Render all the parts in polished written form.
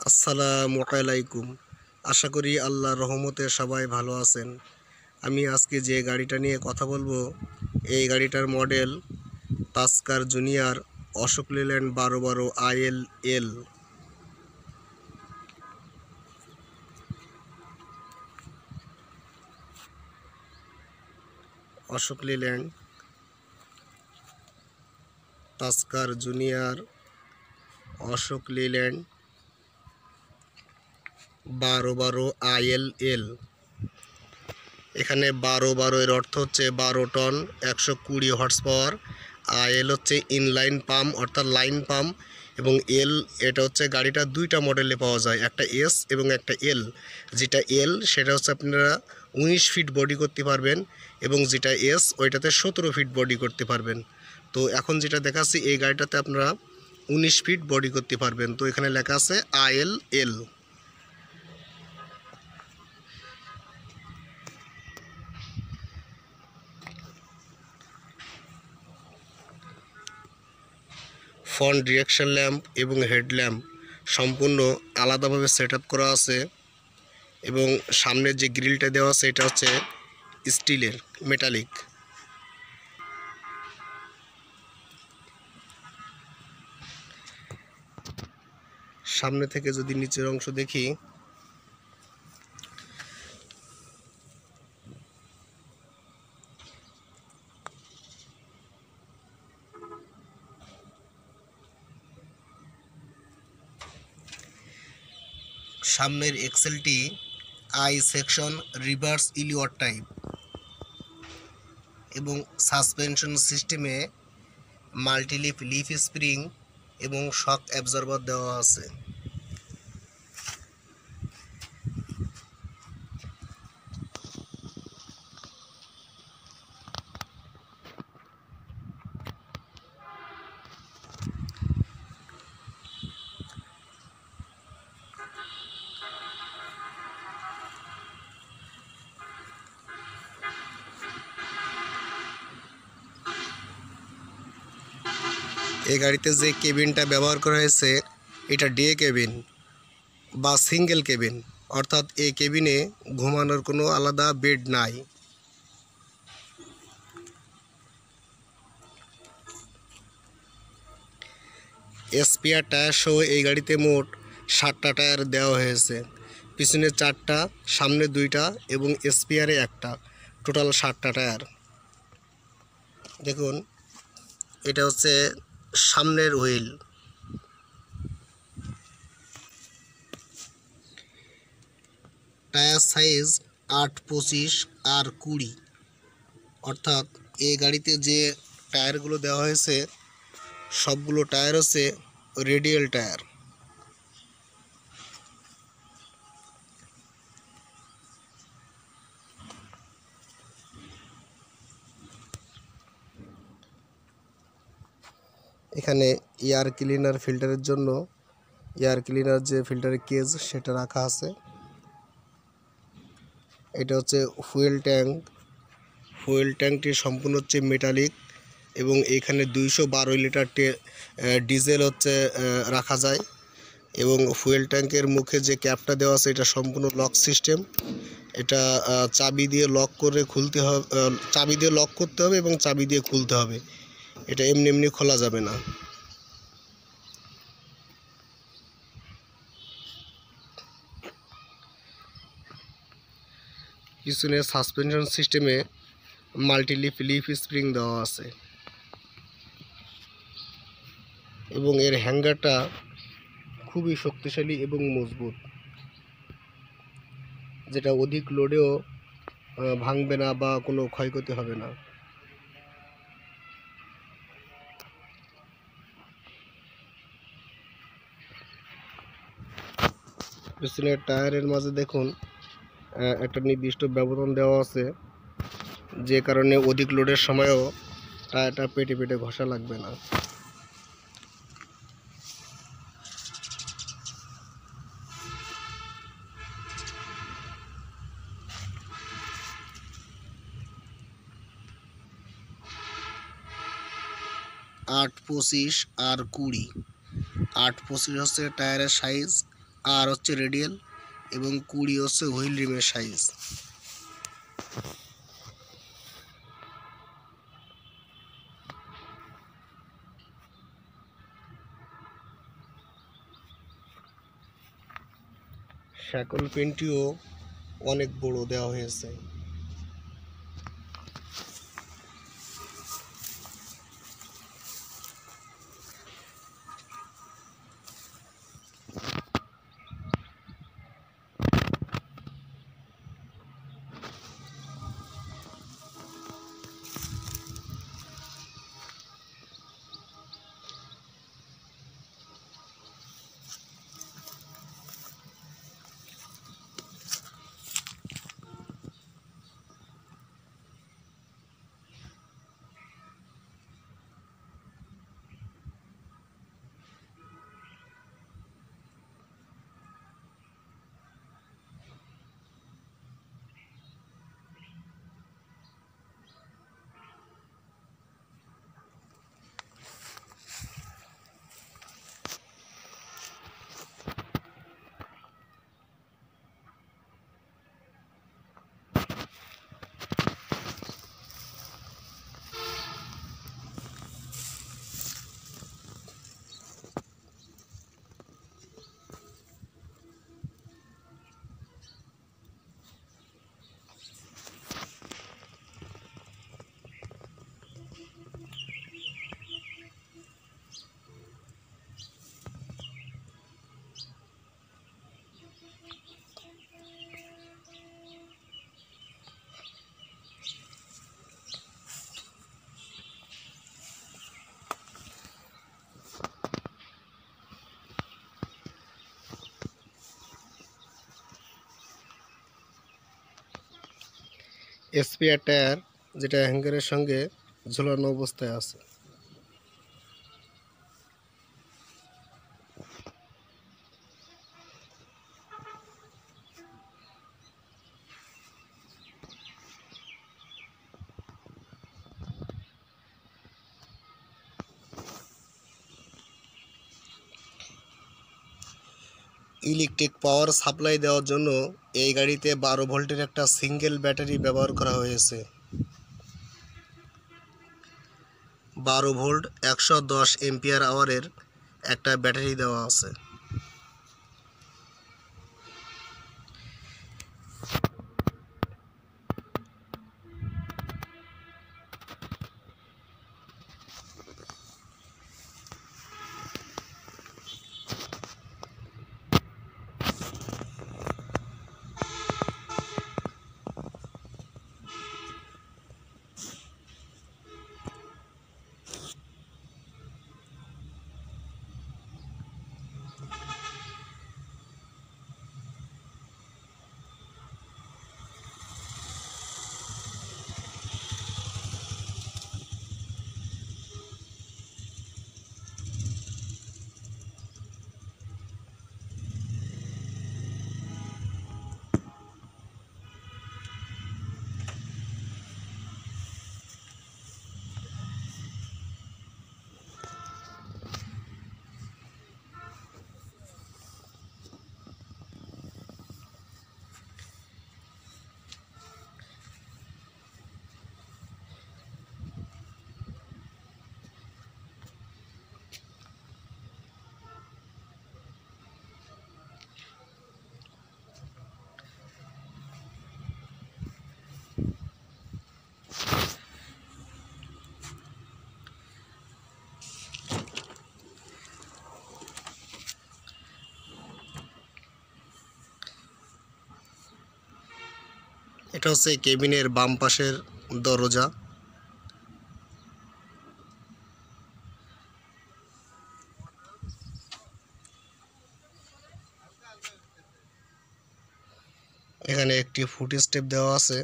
আসসালামু আলাইকুম। আশা করি আল্লাহর রহমতে সবাই ভালো আছেন। আমি আজকে যে গাড়িটা নিয়ে কথা বলবো, এই গাড়িটার model Tasker junior Ashok Leyland 1212 ILL। Ashok Leyland Tasker junior Ashok Leyland 1212 ILL। এখানে 12 এর অর্থ হচ্ছে 12 টন 120 হর্স পাওয়ার। IL হচ্ছে ইনলাইন পাম্প অর্থাৎ লাইন পাম্প, এবং এল এটা হচ্ছে গাড়িটা দুইটা মডেলে পাওয়া যায়, একটা এস এবং একটা এল। যেটা এল সেটা হচ্ছে আপনারা 19 ফিট বডি করতে পারবেন, এবং যেটা এস ওইটাতে 17 ফিট বডি করতে পারবেন। তো এখন যেটা দেখাচ্ছি এই গাড়িটাতে আপনারা 19 ফিট বডি করতে পারবেন। তো এখানে লেখা আছে ILL। ফ্রন্ট ডিরেকশন ল্যাম্প এবং হেডল্যাম্প সম্পূর্ণ আলাদাভাবে সেট আপ করা আছে, এবং সামনের যে গ্রিলটা দেওয়া আছে এটা হচ্ছে স্টিলের, মেটালিক। সামনে থেকে যদি নিচের অংশ দেখি, সামনের এক্সেলটি আই সেকশন রিভার্স ইলিওয়ার টাইপ, এবং সাসপেনশন সিস্টেমে মাল্টিলিপ লিফ স্প্রিং এবং শক অ্যাবজর্বার দেওয়া আছে। এই গাড়িতে যে কেবিনটা ব্যবহার করা হয়েছে এটা ডে কেবিন বা সিঙ্গেল কেবিন, অর্থাৎ এই কেবিনে ঘুমানোর কোনো আলাদা বেড নাই। স্পেয়ার টায়ার সহ এই গাড়িতে মোট 7টা টায়ার দেওয়া হয়েছে। পিছনে 4টা, সামনে 2টা এবং স্পেয়ারে 1টা, টোটাল 7টা টায়ার। দেখুন, এটা হচ্ছে সামনের হুইল। টায়ার সাইজ 8-25 আর 20, অর্থাৎ এই গাড়িতে যে টায়ারগুলো দেওয়া হয়েছে সবগুলো টায়ার হচ্ছে রেডিয়াল টায়ার। এখানে এয়ার ক্লিনার ফিল্টারের জন্য এয়ার ক্লিনার যে ফিল্টারের কেজ সেটা রাখা আছে। এটা হচ্ছে ফুয়েল ট্যাঙ্ক। ফুয়েল ট্যাঙ্কটি সম্পূর্ণ হচ্ছে মেটালিক, এবং এখানে 212 লিটার ডিজেল হচ্ছে রাখা যায়। এবং ফুয়েল ট্যাঙ্কের মুখে যে ক্যাপটা দেওয়া আছে এটা সম্পূর্ণ লক সিস্টেম। এটা চাবি দিয়ে লক করে খুলতে হবে, চাবি দিয়ে লক করতে হবে এবং চাবি দিয়ে খুলতে হবে। এটা এমনি এমনি খোলা যাবে না। পিছনে সাসপেনশন সিস্টেমে মাল্টিলিপ লিফ স্প্রিং দেওয়া আছে, এবং এর হ্যাঙ্গারটা খুবই শক্তিশালী এবং মজবুত, যেটা অধিক লোডেও ভাঙবে না বা কোনো ক্ষয়ক্ষতি হবে না। পিছনের টায়ারের মাঝে দেখুন একটা নির্দিষ্ট ব্যবধান দেওয়া আছে, যে কারণে অধিক লোডের সময়ও টায়ারটা পেটে পেটে ঘষা লাগবে না। আট 25 আর 20। 8-25 হচ্ছে টায়ারের সাইজ, আর হচ্ছে রেডিয়াল এবং 20 হচ্ছে হুইল রিমের সাইজ। শ্যাকল পেনটিও অনেক বড় দেওয়া হয়েছে। স্পেয়ার টায়ার যেটা হ্যাঙ্গারের সঙ্গে ঝোলানো অবস্থায় আছে। ইলেকট্রিক পাওয়ার সাপ্লাই দেওয়ার জন্য এই গাড়িতে 12 ভোল্টের একটা সিঙ্গেল ব্যাটারি ব্যবহার করা হয়েছে। 12 ভোল্ট 110 এম্পিয়ার আওয়ারের একটা ব্যাটারি দেওয়া আছে। এটা হচ্ছে কেবিনের বাম পাশের দরজা। এখানে একটি ফুট স্টেপ দেওয়া আছে।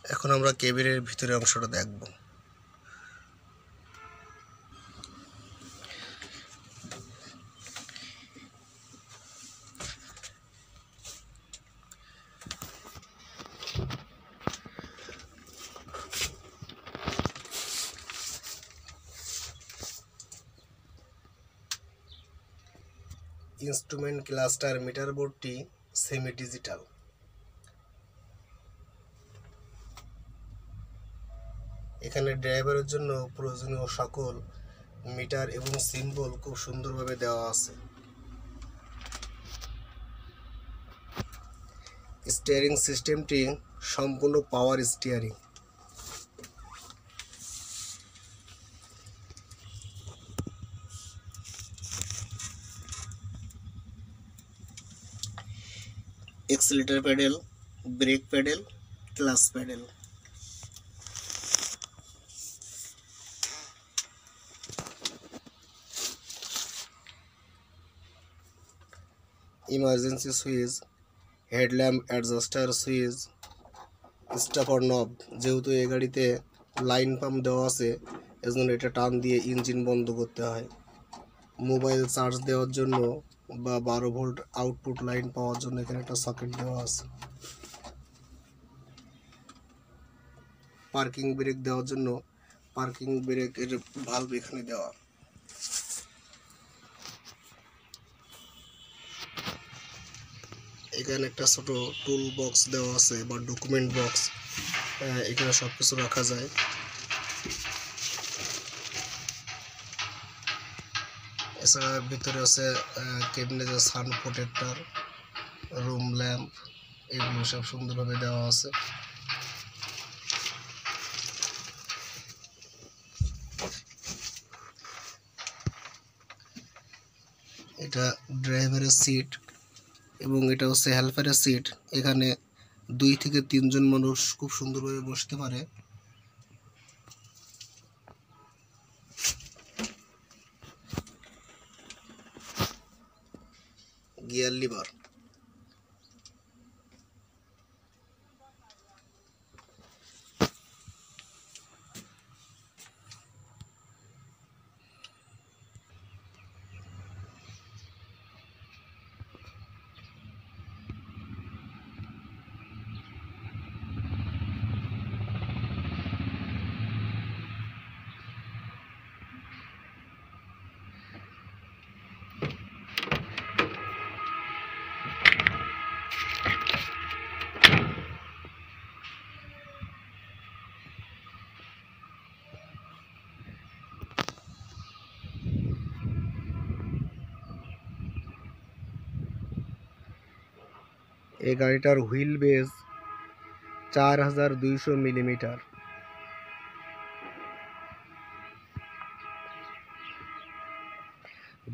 এখন আমরা কেবিনের ভিতরের অংশটা দেখব। ইনস্ট্রুমেন্ট ক্লাস্টার মিটার বোর্ডটি সেমি ডিজিটাল। এখানে ড্রাইভারের জন্য প্রয়োজনীয় সকল মিটার এবং সিম্বল খুব সুন্দরভাবে দেওয়া আছে। স্টিয়ারিং সিস্টেমটি সম্পূর্ণ power steering. Accelerator pedal, brake pedal, clutch pedal. Emergency switch, headlamp adjuster switch, stuffer knob. যেহেতু এই গাড়িতে লাইন পাম্প দেওয়া আছে, এজন্য এটা টান দিয়ে ইঞ্জিন বন্ধ করতে হয়। মোবাইল চার্জ দেওয়ার জন্য বা 12 ভোল্ট আউটপুট লাইন পাওয়ার জন্য এখানে একটা সকেট দেওয়া আছে। পার্কিং ব্রেক দেওয়ার জন্য পার্কিং ব্রেকের ভালভ এখানে দেওয়া। এখানে একটা ছোট টুল বক্স দেওয়া আছে বা ডকুমেন্ট বক্স, এখানে সব কিছু রাখা যায়। এছাড়া ভিতরে আছে ক্যাবিনেট, সান প্রোটেক্টর, রুম ল্যাম্প, এগুলো সব সুন্দরভাবে দেওয়া আছে। এটা ড্রাইভারের সিট এবং এটা হচ্ছে হেল্পারের সিট। এখানে 2 থেকে 3 জন মানুষ খুব সুন্দরভাবে বসতে পারে। গিয়ার লিভার, এই গাড়িটার wheel base 4200 millimetre.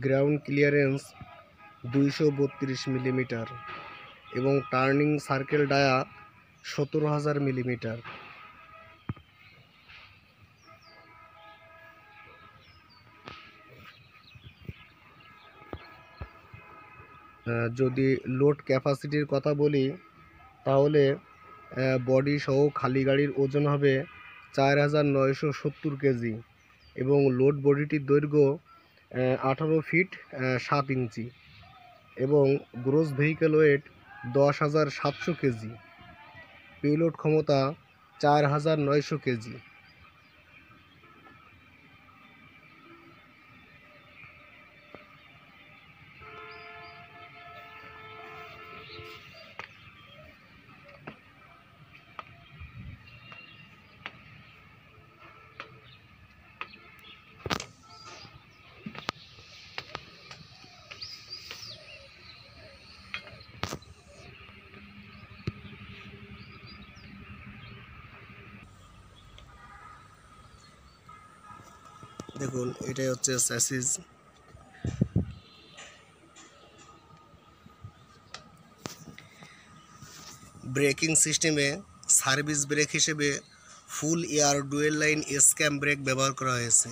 Ground clearance 232 millimetre এবং টার্নিং সার্কেল ডায়া 17000 মিলিমিটার। যদি লোড ক্যাপাসিটির কথা বলি তাহলে বডি সহ খালি গাড়ির ওজন হবে 4970 কেজি এবং লোড বডিটির দৈর্ঘ্য 18 ফিট 7 ইঞ্চি এবং gross vehicle weight 10,700 K G. Payload ক্ষমতা 4900 কেজি। দেখুন, এটাই হচ্ছে স্যাসিস। ব্রেকিং সিস্টেমে সার্ভিস ব্রেক হিসেবে full air dual line S cam brake ব্যবহার করা হয়েছে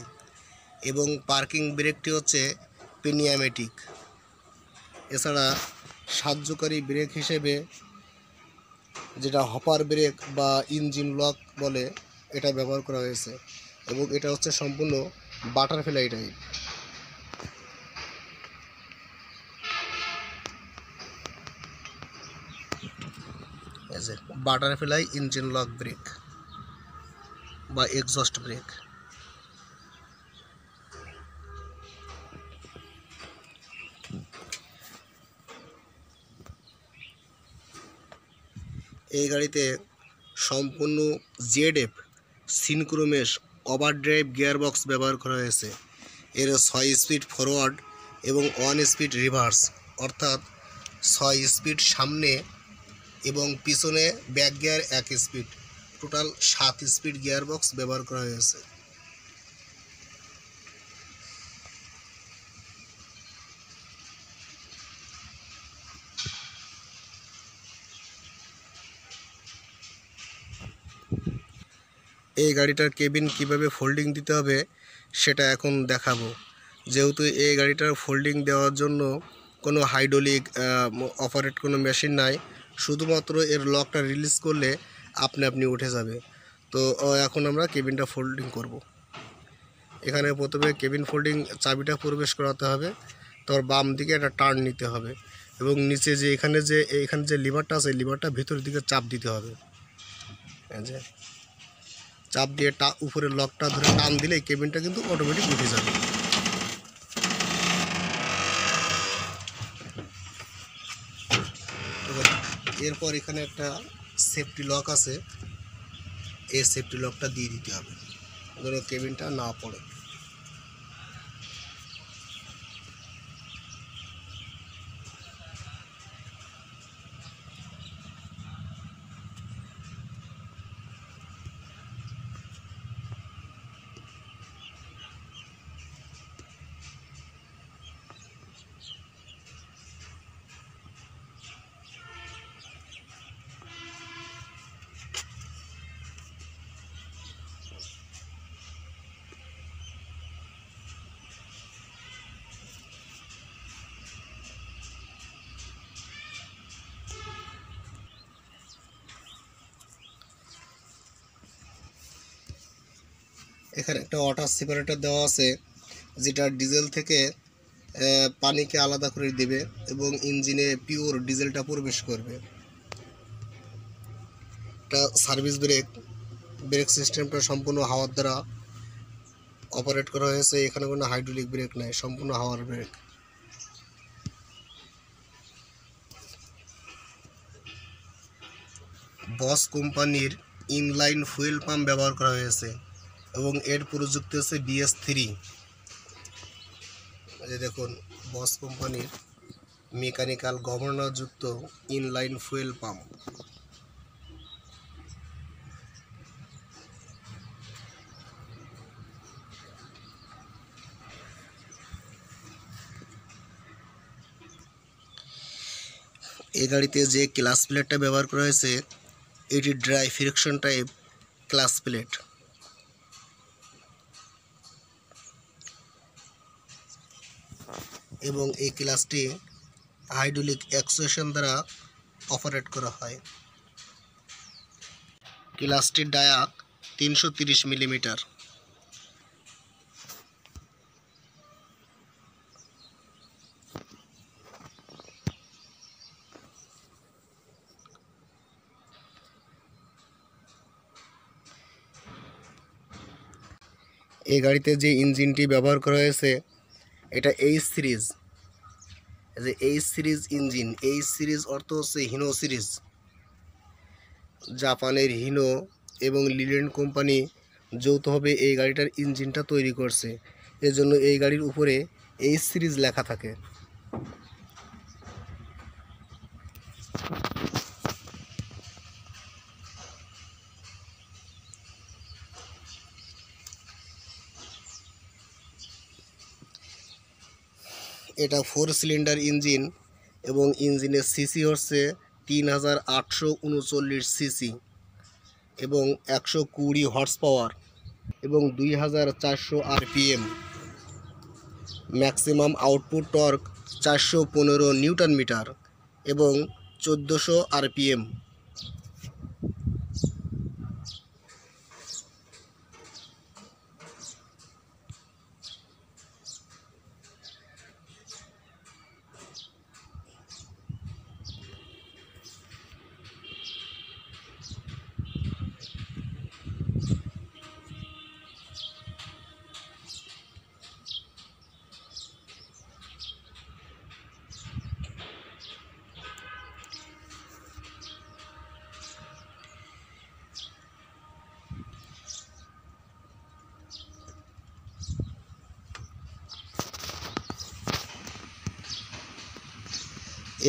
এবং পার্কিং ব্রেকটি হচ্ছে পেনিয়ামেটিক। এছাড়া সাহায্যকারী ব্রেক হিসেবে যেটা হপার ব্রেক বা ইঞ্জিন লক বলে, এটা ব্যবহার করা হয়েছে এবং এটা হচ্ছে সম্পূর্ণ বাটারফ্লাই টাইপ। এই যে বাটারফ্লাই ইঞ্জিন লক ব্রেক বা এক্সস্ট ব্রেক। এই গাড়িতে সম্পূর্ণ ZF সিনক্রোমেশ ওভারড্রাইভ গিয়ারবক্স ব্যবহার করা হয়েছে। এর 6 স্পিড ফরওয়ার্ড এবং 1 স্পিড রিভার্স, অর্থাৎ 6 স্পিড সামনে এবং পিছনে back gear 1 speed, total 7 speed gearbox ব্যবহার করা হয়েছে। এই গাড়িটার কেবিন কিভাবে ফোল্ডিং দিতে হবে সেটা এখন দেখাবো। যেহেতু এই গাড়িটার ফোল্ডিং দেওয়ার জন্য কোনো হাইড্রোলিক অপারেট কোনো মেশিন নাই, শুধুমাত্র এর লকটা রিলিজ করলে আপনি আপনি উঠে যাবে। তো এখন আমরা কেবিনটা ফোল্ডিং করব। এখানে প্রথমে কেবিন ফোল্ডিং চাবিটা প্রবেশ করাতে হবে, তারপর বাম দিকে একটা টার্ন নিতে হবে এবং নিচে যে এখানে যে লিভারটা আছে, লিভারটা ভিতরের দিকে চাপ দিতে হবে। যে চাপ দিয়ে উপরের লকটা ধরে টান দিলেই কেবিনটা কিন্তু অটোমেটিক উঠে যাবে। এরপর এখানে একটা সেফটি লক আছে, এই সেফটি লকটা দিয়ে দিতে হবে যেন কেবিনটা না পড়ে। এখানে একটা ওয়াটার সেপারেটর দেওয়া আছে, যেটা ডিজেল থেকে পানিকে আলাদা করে দেবে এবং ইঞ্জিনে পিওর ডিজেলটা প্রবেশ করবে। এটা সার্ভিস ব্রেক, ব্রেক সিস্টেমটা সম্পূর্ণ হাওয়ার দ্বারা অপারেট করা হয়েছে। এখানে কোনো হাইড্রোলিক ব্রেক নাই, সম্পূর্ণ হাওয়ার ব্রেক। বস কোম্পানির ইনলাইন ফুয়েল পাম্প ব্যবহার করা হয়েছে এবং এর প্রযুক্তি হচ্ছে BS3। এই দেখুন, বস কোম্পানির মেকানিক্যাল গভর্নর যুক্ত ইনলাইন ফুয়েল পাম্প। এই গাড়িতে যে ক্লাস প্লেটটা ব্যবহার করা হয়েছে, এটি dry friction type class plate এবং এই ক্লাসটি হাইড্রোলিক অ্যাকচুয়েশন দ্বারা অপারেট করা হয়। ক্লাসটির ডায়া 330 মিলিমিটার। এই গাড়িতে যে ইঞ্জিনটি ব্যবহার করা হয়েছে, এটা H সিরিজ। যে H series engine, H series অর্থ হচ্ছে হিনো সিরিজ। জাপানের হিনো এবং লিল্যান্ড কোম্পানি যৌথভাবে এই গাড়িটার ইঞ্জিনটা তৈরি করছে, এজন্য এই গাড়ির উপরে H সিরিজ লেখা থাকে। এটা 4 সিলিন্ডার ইঞ্জিন এবং ইঞ্জিনের সিসি হচ্ছে 3839 সিসি এবং 120 হর্স পাওয়ার এবং 2400 RPM। Maximum output torque 415 newton metre এবং 1400 RPM।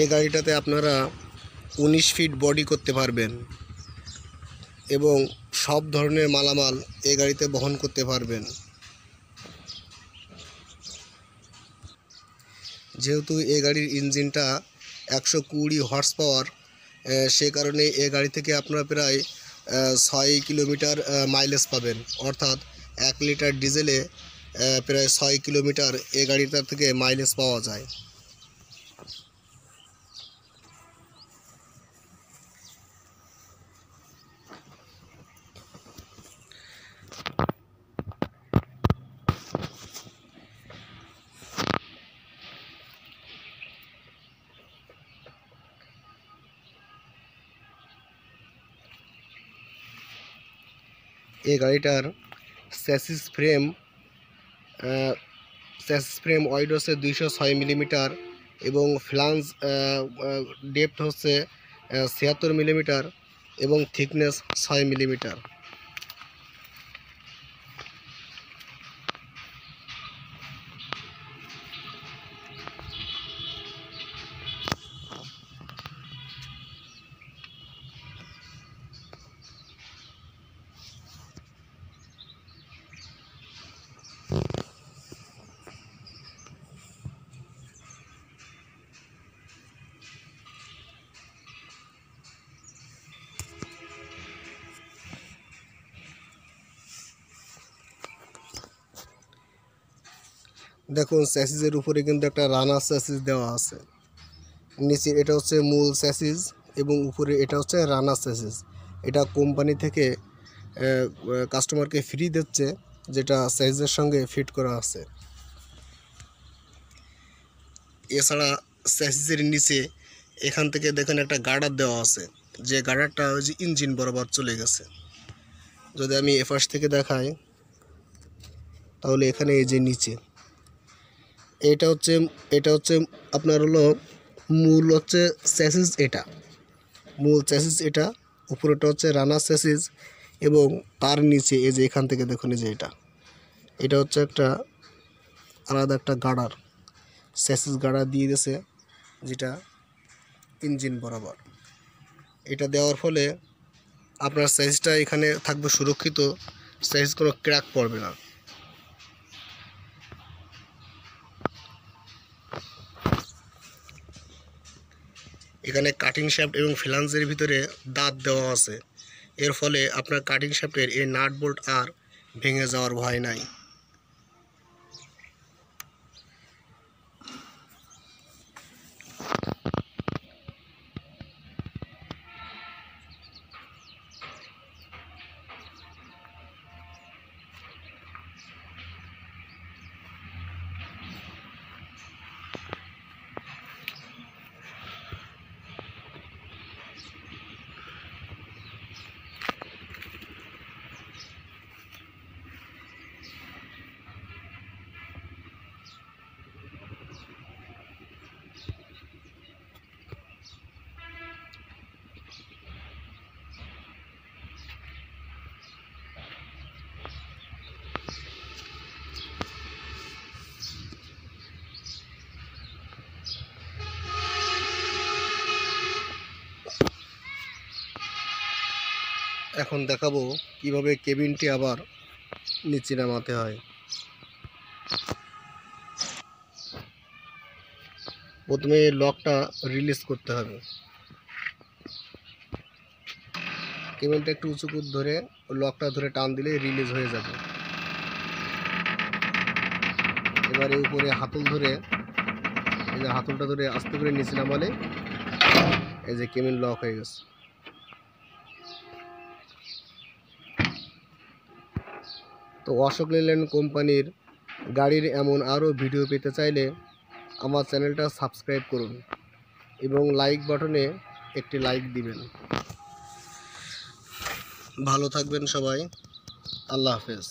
এই গাড়িটাতে আপনারা 19 ফিট বডি করতে পারবেন এবং সব ধরনের মালামাল এই গাড়িতে বহন করতে পারবেন। যেহেতু এই গাড়ির ইঞ্জিনটা 120 হর্স পাওয়ার, সে কারণে এই গাড়ি থেকে আপনারা প্রায় 6 কিলোমিটার মাইলেজ পাবেন, অর্থাৎ 1 লিটার ডিজেলে প্রায় 6 কিলোমিটার এই গাড়িটা থেকে মাইলেজ পাওয়া যায়। এই গাড়িটার চ্যাসিস ফ্রেম ওয়াইড হচ্ছে 206 মিলিমিটার এবং ফ্লাঞ্জ ডেপথ হচ্ছে 76 মিলিমিটার এবং থিকনেস 6 মিলিমিটার। দেখুন চ্যাসিসের উপরে কিন্তু একটা রানার চ্যাসিস দেওয়া আছে, নিচে এটা হচ্ছে মূল চ্যাসিস এবং উপরে এটা হচ্ছে রানার চ্যাসিস। এটা কোম্পানি থেকে কাস্টমারকে ফ্রি দিচ্ছে, যেটা চ্যাসিসের সঙ্গে ফিট করা আছে। এছাড়া চ্যাসিসের নিচে এখান থেকে দেখেন একটা গার্ডার দেওয়া আছে, যে গার্ডারটা ওই যে ইঞ্জিন বরাবর চলে গেছে। যদি আমি এপাশ থেকে দেখাই তাহলে এখানে এই যে নিচে এটা হচ্ছে আপনার হলো মূল হচ্ছে চ্যাসিস, এটা মূল চ্যাসিস, এটা উপরেটা হচ্ছে রানার চ্যাসিস এবং তার নিচে এই যে এখান থেকে দেখুন এই যে এটা হচ্ছে একটা আলাদা একটা গার্ডার, চ্যাসিস গার্ডার দিয়ে দিয়েছে, যেটা ইঞ্জিন বরাবর। এটা দেওয়ার ফলে আপনার চ্যাসিসটা এখানে থাকবে সুরক্ষিত, চ্যাসিস কোনো ক্র্যাক পড়বে না। এখানে কাটিং শ্যাফট এবং ফ্লাঞ্জের ভিতরে দাঁত দেওয়া আছে, এর ফলে আপনার কাটিং শ্যাফটের এই নাট বোল্ট আর ভেঙে যাওয়ার ভয় নাই। এখন দেখাবো কিভাবে কেবিনটি আবার নিচে নামাতে হয়। প্রথমে লকটা রিলিজ করতে হবে, কেবিনটা একটু উঁচু করে ধরে লকটা ধরে টান দিলে রিলিজ হয়ে যাবে। এবারে উপরে হাতল ধরে, এই যে হাতলটা ধরে আস্তে করে নিচে নামালে এই যে কেবিন লক হয়ে গেছে। তো অশোক লেল্যান্ড কোম্পানির গাড়ির এমন আরও ভিডিও পেতে চাইলে আমার চ্যানেলটা সাবস্ক্রাইব করুন এবং লাইক বাটনে একটি লাইক দিবেন। ভালো থাকবেন সবাই, আল্লাহ হাফেজ।